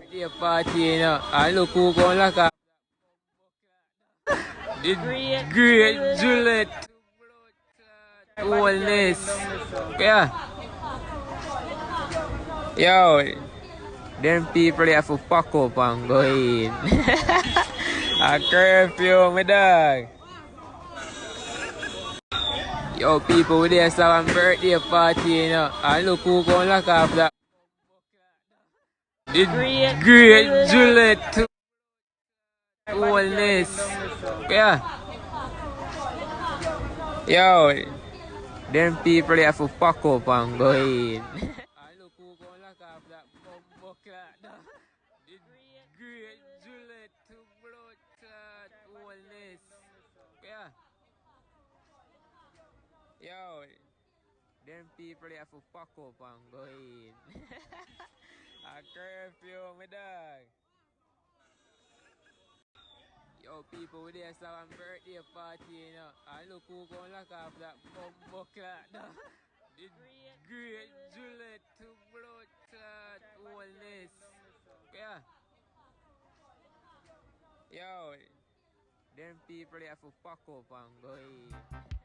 birthday party, you know. And look who going like a the great Juliet Wellness. Yeah. Yo, them people they have to pack up and go in. A curfew, my dog. Yo, people, we there have a birthday party, you know. And look who going like off that. The great Juliet Wellness. Yeah. Yo, them people they have to pack up and go in. And look who going like off that bumbo clot. The great Juliet blood clot Wellness. Yeah. Yo, them people they have to pack up and go in. A curfew, my dog. Yo, people, we there have a birthday party, you know. And look who going like off that bumbo clot. The great Juliet blood clot Wellness. Yeah. Yo, them people they have to pack up and go in.